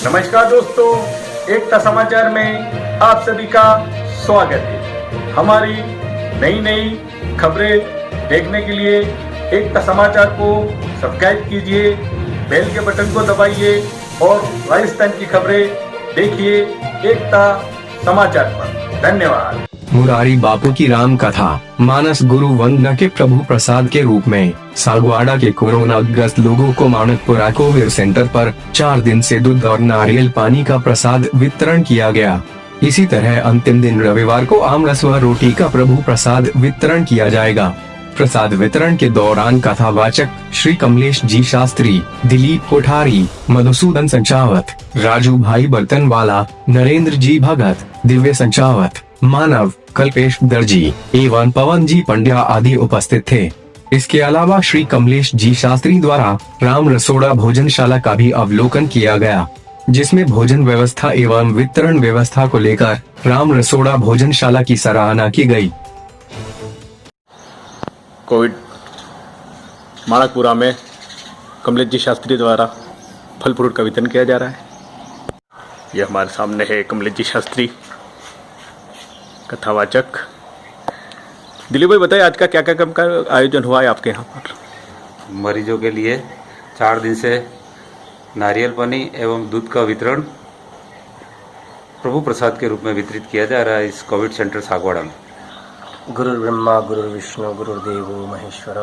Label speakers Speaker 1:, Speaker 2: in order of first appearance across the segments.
Speaker 1: नमस्कार दोस्तों, एकता समाचार में आप सभी का स्वागत है। हमारी नई नई खबरें देखने के लिए एकता समाचार को सब्सक्राइब कीजिए, बेल के बटन को दबाइए और राजस्थान की खबरें देखिए एकता समाचार पर। धन्यवाद।
Speaker 2: मुरारी बापू की राम कथा, मानस गुरु वंदना के प्रभु प्रसाद के रूप में सागवाड़ा के कोरोना ग्रस्त लोगों को मानकपुरा कोविड सेंटर पर 4 दिन से दूध और नारियल पानी का प्रसाद वितरण किया गया। इसी तरह अंतिम दिन रविवार को आमरस व रोटी का प्रभु प्रसाद वितरण किया जाएगा। प्रसाद वितरण के दौरान कथावाचक श्री कमलेश जी शास्त्री, दिलीप कोठारी, मधुसूदन संचावत, राजू भाई बर्तनवाला, नरेंद्र जी भगत, दिव्य संचावत, मानव, कल्पेश दर्जी एवं पवन जी पंड्या आदि उपस्थित थे। इसके अलावा श्री कमलेश जी शास्त्री द्वारा राम रसोड़ा भोजनशाला का भी अवलोकन किया गया, जिसमें भोजन व्यवस्था एवं वितरण व्यवस्था को लेकर राम रसोड़ा भोजनशाला की सराहना की गई।
Speaker 1: कोविड मानकपुरा में कमलेश जी शास्त्री द्वारा फल फ्रूट का वितरण किया जा रहा है। यह हमारे सामने है कमलेश जी शास्त्री, कथावाचक। दिलीप भाई बताइए, आज का क्या क्या काम का आयोजन हुआ है आपके यहाँ पर?
Speaker 3: मरीजों के लिए 4 दिन से नारियल पानी एवं दूध का वितरण प्रभु प्रसाद के रूप में वितरित किया जा रहा है इस कोविड सेंटर सागवाड़ा में।
Speaker 4: गुरु ब्रह्मा गुरु विष्णु गुरुदेवो महेश्वर,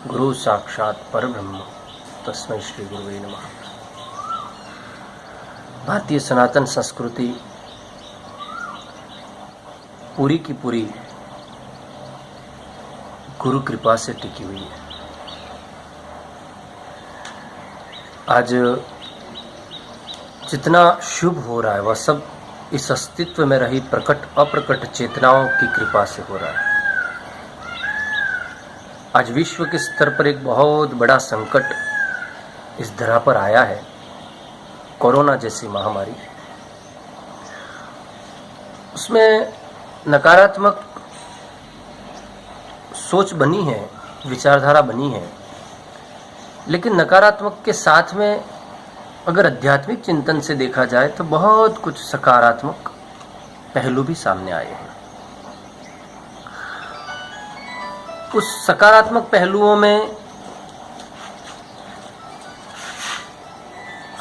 Speaker 4: गुरु साक्षात परब्रह्म, तस्मै श्री गुरुवे नमः। भारतीय सनातन संस्कृति पूरी की पूरी गुरु कृपा से टिकी हुई है। आज जितना शुभ हो रहा है वह सब इस अस्तित्व में रही प्रकट अप्रकट चेतनाओं की कृपा से हो रहा है। आज विश्व के स्तर पर एक बहुत बड़ा संकट इस धरा पर आया है, कोरोना जैसी महामारी। उसमें नकारात्मक सोच बनी है, विचारधारा बनी है, लेकिन नकारात्मक के साथ में अगर आध्यात्मिक चिंतन से देखा जाए तो बहुत कुछ सकारात्मक पहलू भी सामने आए हैं। उस सकारात्मक पहलुओं में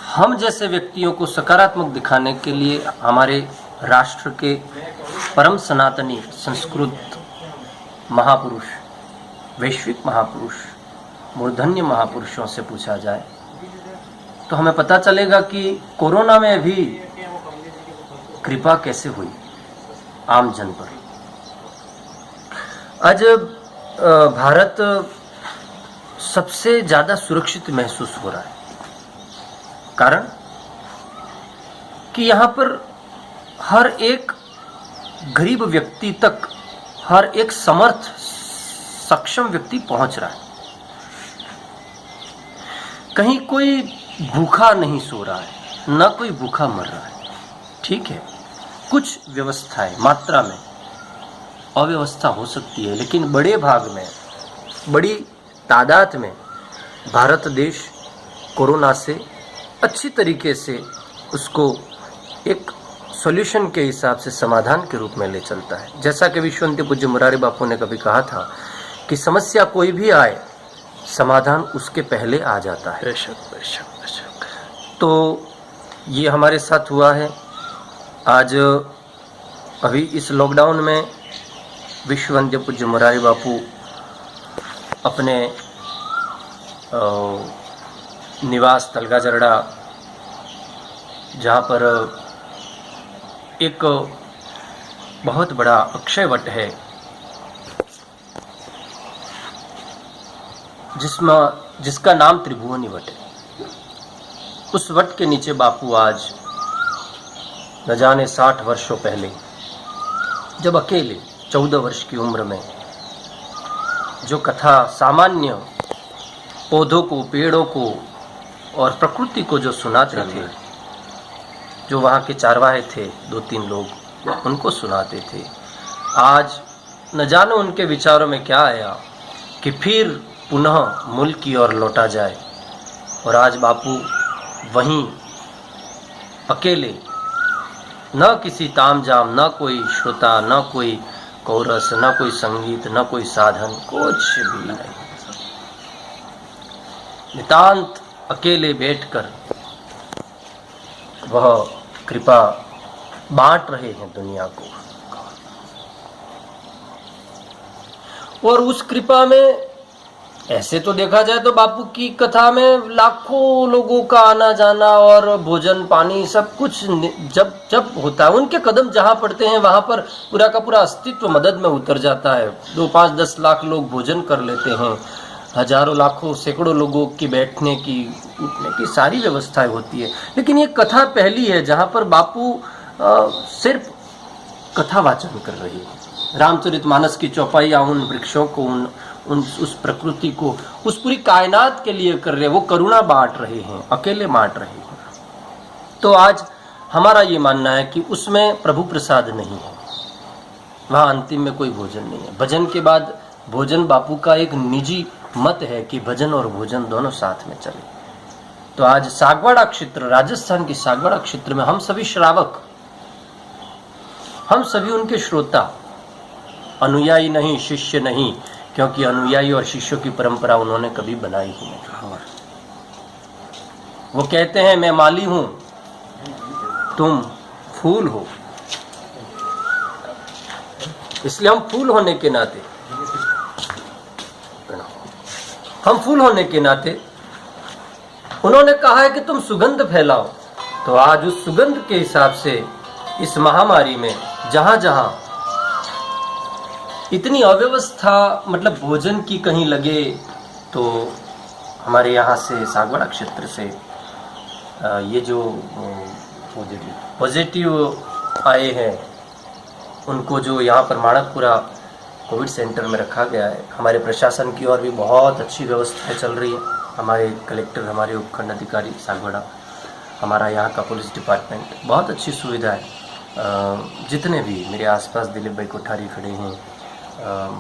Speaker 4: हम जैसे व्यक्तियों को सकारात्मक दिखाने के लिए हमारे राष्ट्र के परम सनातनी संस्कृत महापुरुष, वैश्विक महापुरुष, मूर्धन्य महापुरुषों से पूछा जाए तो हमें पता चलेगा कि कोरोना में भी कृपा कैसे हुई आम जन पर। आज भारत सबसे ज्यादा सुरक्षित महसूस हो रहा है, कारण कि यहाँ पर हर एक गरीब व्यक्ति तक हर एक समर्थ सक्षम व्यक्ति पहुंच रहा है। कहीं कोई भूखा नहीं सो रहा है, न कोई भूखा मर रहा है। ठीक है, कुछ व्यवस्थाएं मात्रा में अव्यवस्था हो सकती है, लेकिन बड़े भाग में, बड़ी तादाद में भारत देश कोरोना से अच्छी तरीके से उसको एक सॉल्यूशन के हिसाब से समाधान के रूप में ले चलता है। जैसा कि विश्ववंद्य पूज्य मुरारी बापू ने कभी कहा था कि समस्या कोई भी आए, समाधान उसके पहले आ जाता है।
Speaker 1: बेशक बेशक बेशक।
Speaker 4: तो ये हमारे साथ हुआ है। आज अभी इस लॉकडाउन में विश्ववंद्य पूज्य मुरारी बापू अपने निवास तलगाजरड़ा, जहाँ पर एक बहुत बड़ा अक्षय वट है, जिसका नाम त्रिभुवनी वट है, उस वट के नीचे बापू आज न जाने 60 वर्षों पहले, जब अकेले 14 वर्ष की उम्र में जो कथा सामान्य पौधों को, पेड़ों को और प्रकृति को जो सुनाते थे, जो वहाँ के चारवाहे थे 2-3 लोग, उनको सुनाते थे, आज न जानो उनके विचारों में क्या आया कि फिर पुनः मूल की ओर लौटा जाए। और आज बापू वहीं अकेले, न किसी तामझाम, न कोई श्रोता, न कोई कोरस, न कोई संगीत, न कोई साधन, कुछ भी नहीं। नितांत अकेले बैठकर वह कृपा बांट रहे हैं दुनिया को। और उस कृपा में ऐसे तो देखा जाए तो बापू की कथा में लाखों लोगों का आना जाना और भोजन पानी सब कुछ जब जब होता है, उनके कदम जहां पड़ते हैं वहां पर पूरा का पूरा अस्तित्व मदद में उतर जाता है। 2, 5, 10 लाख लोग भोजन कर लेते हैं, हजारों लाखों सैकड़ों लोगों की बैठने की उठने की सारी व्यवस्थाएं होती है। लेकिन ये कथा पहली है जहां पर बापू सिर्फ कथा वाचन कर रही है। रामचरितमानस की चौपाइयां उन वृक्षों को, उस प्रकृति को, उस पूरी कायनात के लिए कर रहे हैं। वो करुणा बांट रहे हैं, अकेले बांट रहे हैं। तो आज हमारा ये मानना है कि उसमें प्रभु प्रसाद नहीं है, वहां अंतिम में कोई भोजन नहीं है। भजन के बाद भोजन बापू का एक निजी मत है कि भजन और भोजन दोनों साथ में चले। तो आज सागवाड़ा क्षेत्र, राजस्थान की सागवाड़ा क्षेत्र में हम सभी श्रावक, हम सभी उनके श्रोता, अनुयायी नहीं, शिष्य नहीं, क्योंकि अनुयायी और शिष्यों की परंपरा उन्होंने कभी बनाई ही नहीं। वो कहते हैं मैं माली हूं, तुम फूल हो, इसलिए हम फूल होने के नाते, हम फूल होने के नाते उन्होंने कहा है कि तुम सुगंध फैलाओ। तो आज उस सुगंध के हिसाब से इस महामारी में जहां जहां इतनी अव्यवस्था, मतलब भोजन की कहीं लगे, तो हमारे यहाँ से सागवाड़ा क्षेत्र से ये जो पॉजिटिव आए हैं उनको जो यहाँ पर माणकपुरा कोविड सेंटर में रखा गया है, हमारे प्रशासन की ओर भी बहुत अच्छी व्यवस्थाएं चल रही है। हमारे कलेक्टर, हमारे उपखंड अधिकारी सागवाड़ा, हमारा यहाँ का पुलिस डिपार्टमेंट, बहुत अच्छी सुविधा है। जितने भी मेरे आसपास दिलीप भाई कोठारी खड़े हैं,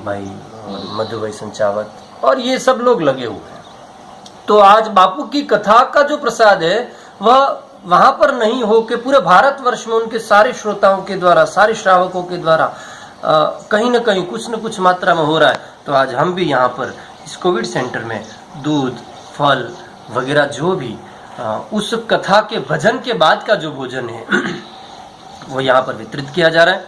Speaker 4: भाई मधु भाई संचावत, और ये सब लोग लगे हुए हैं। तो आज बापू की कथा का जो प्रसाद है वह वहां पर नहीं हो के पूरे भारतवर्ष में उनके सारे श्रोताओं के द्वारा, सारे श्रावकों के द्वारा कहीं न कहीं कुछ न कुछ मात्रा में हो रहा है। तो आज हम भी यहाँ पर इस कोविड सेंटर में दूध, फल वगैरह जो भी उस कथा के भजन के बाद का जो भोजन है वो यहाँ पर वितरित किया जा रहा है।